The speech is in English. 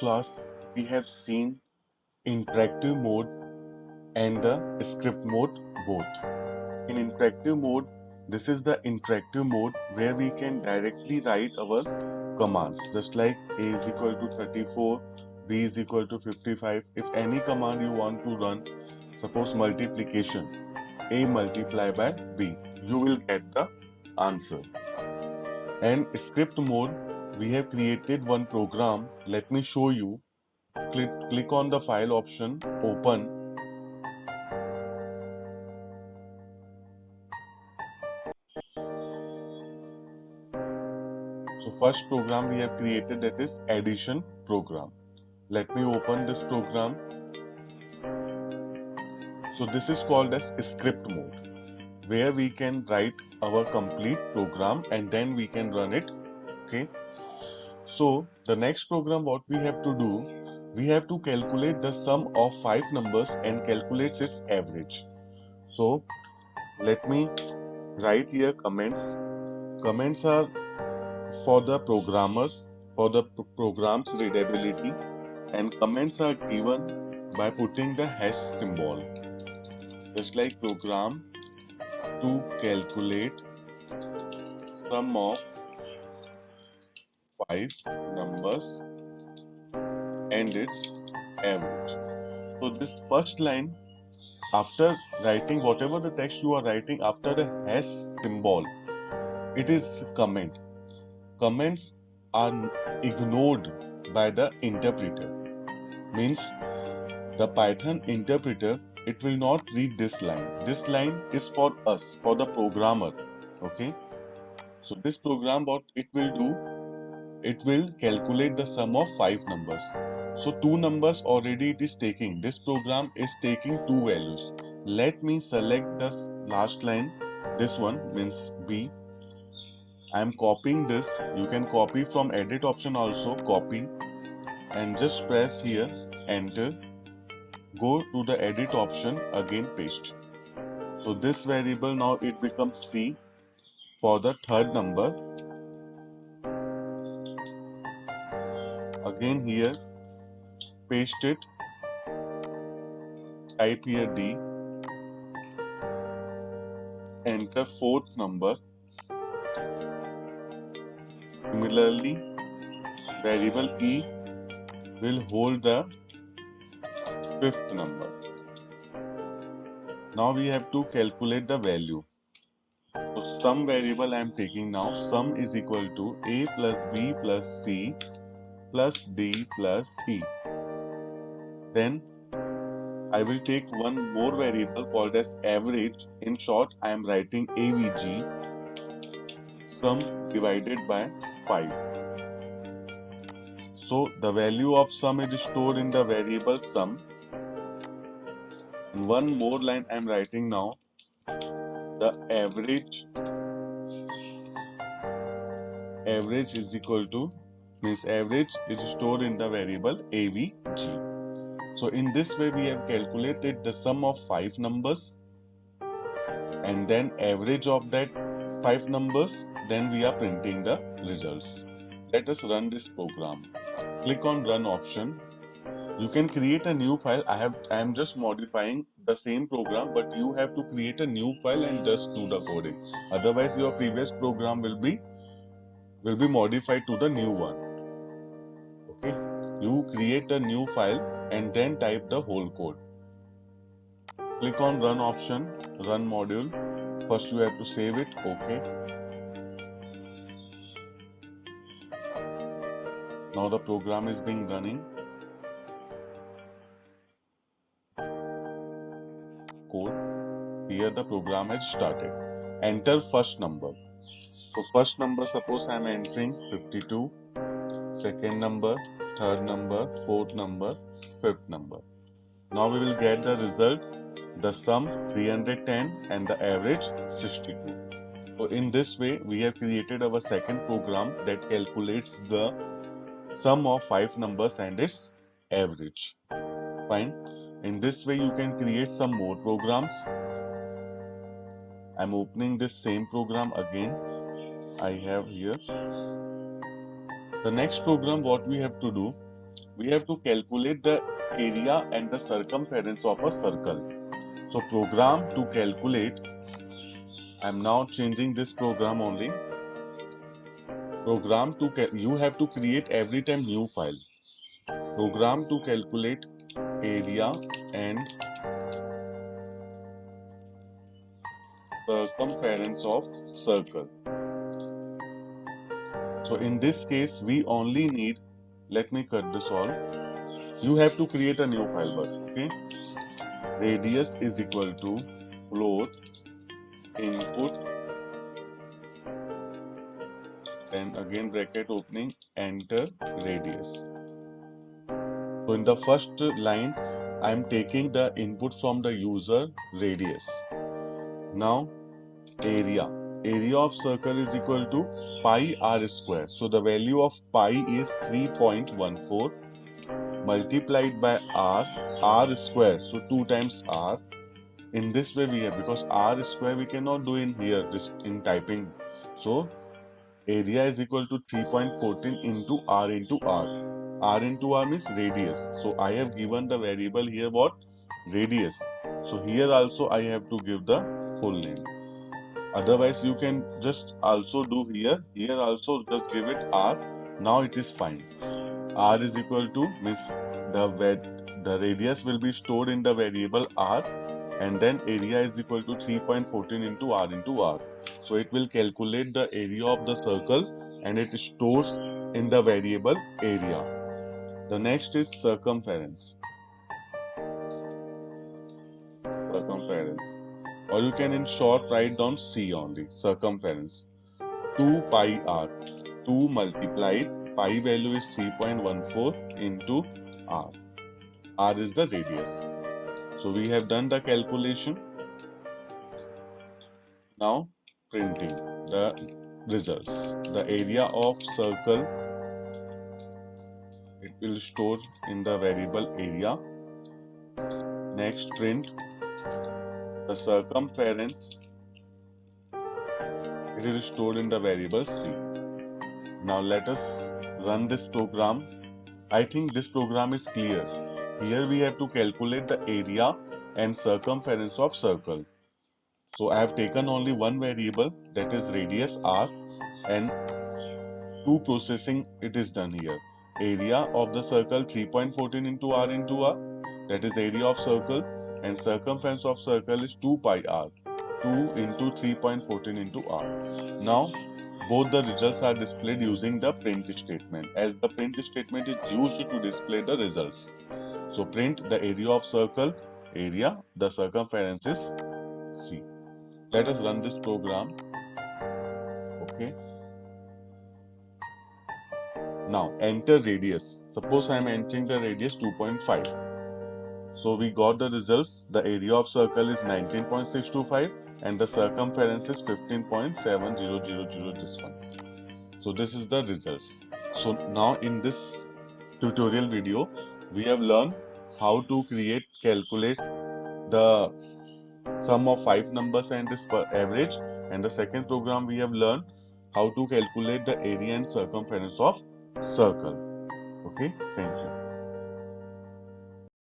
class, we have seen interactive mode and the script mode both. In interactive mode, this is the interactive mode where we can directly write our commands, just like a is equal to 34, b is equal to 55. If any command you want to run, suppose multiplication, a multiply by b, you will get the answer. And script mode, we have created one program. Let me show you. Click on the file option, open. So first program we have created, that is addition program. Let me open this program. So this is called as script mode, where we can write our complete program and then we can run it. Okay. So the next program, what we have to do, we have to calculate the sum of 5 numbers and calculate its average. So let me write here comments. Comments are for the programmer, for the program's readability, and comments are given by putting the hash symbol. Just like program to calculate sum of 5 numbers and its average. So this first line, after writing whatever the text you are writing, after the hash symbol, it is comment. Comments are ignored by the interpreter. Means the Python interpreter, it will not read this line. This line is for us, for the programmer. Okay. So this program, what it will do, it will calculate the sum of 5 numbers. So 2 numbers already it is taking. This program is taking 2 values. Let me select the last line. This one means B. I am copying this. You can copy from edit option also. Copy and just press here enter. Go to the edit option, again paste. So this variable now it becomes C for the third number. Again here paste it, type here D, enter fourth number. Similarly, variable E will hold the fifth number. Now we have to calculate the value. So sum variable I am taking now. Sum is equal to A plus B plus C plus D plus E. Then I will take one more variable called as average. In short, I am writing AVG, sum divided by 5. So the value of sum is stored in the variable sum. And one more line I am writing now. The average is equal to, means average is stored in the variable AVG. So in this way we have calculated the sum of 5 numbers and then average of that 5 numbers, then we are printing the results. Let us run this program. Click on run option. You can create a new file. I am just modifying the same program, but you have to create a new file and just do the coding. Otherwise your previous program will be modified to the new one. Okay, you create a new file and then type the whole code. Click on run option, run module. First you have to save it. Okay. Now the program is being running. Code. Here the program has started. Enter first number. So first number, suppose I am entering 52. Second number, third number, fourth number, fifth number. Now we will get the result. The sum 310 and the average 62. So in this way we have created our second program that calculates the sum of 5 numbers and its average. Fine. In this way you can create some more programs. I'm opening this same program again. I have here. The next program, what we have to do, we have to calculate the area and the circumference of a circle. So program to calculate, I'm now changing this program only. Program to you have to create every time new file. Program to calculate area and circumference of circle. So in this case, we only need, let me cut this all. You have to create a new file, but okay. Radius is equal to float input, and again bracket opening, enter radius. So in the first line, I am taking the input from the user radius. Now area. Area of circle is equal to pi r square. So the value of pi is 3.14 multiplied by r square. So 2 times r. In this way we have, because r square we cannot do in here, this in typing. So area is equal to 3.14 into r into r. R into r means radius. So I have given the variable here what? Radius. So here also I have to give the full name. Otherwise you can just also do here. Here also just give it r. Now it is fine. R is equal to means the radius will be stored in the variable r, and then area is equal to 3.14 into r. So it will calculate the area of the circle and it stores in the variable area. The next is circumference. Circumference. Or you can in short write down C only. Circumference. 2 pi r. 2 multiplied, pi value is 3.14 into r. R is the radius. So we have done the calculation. Now printing the results. The area of circle, it will store in the variable area. Next print the circumference, it is stored in the variable C. Now let us run this program. I think this program is clear. Here we have to calculate the area and circumference of circle. So I have taken only one variable, that is radius r, and two processing it is done here. Area of the circle 3.14 into r, that is area of circle, and circumference of circle is 2 pi r, 2 into 3.14 into r. Now both the results are displayed using the print statement, as the print statement is used to display the results. So print the area of circle, area, the circumference is C. Let us run this program. Okay. Now enter radius. Suppose I am entering the radius 2.5. So we got the results. The area of circle is 19.625 and the circumference is 15.7000, this one. So this is the results. So now in this tutorial video, we have learned how to calculate the sum of 5 numbers and its average. And the second program we have learned how to calculate the area and circumference of circle. Okay, thank you.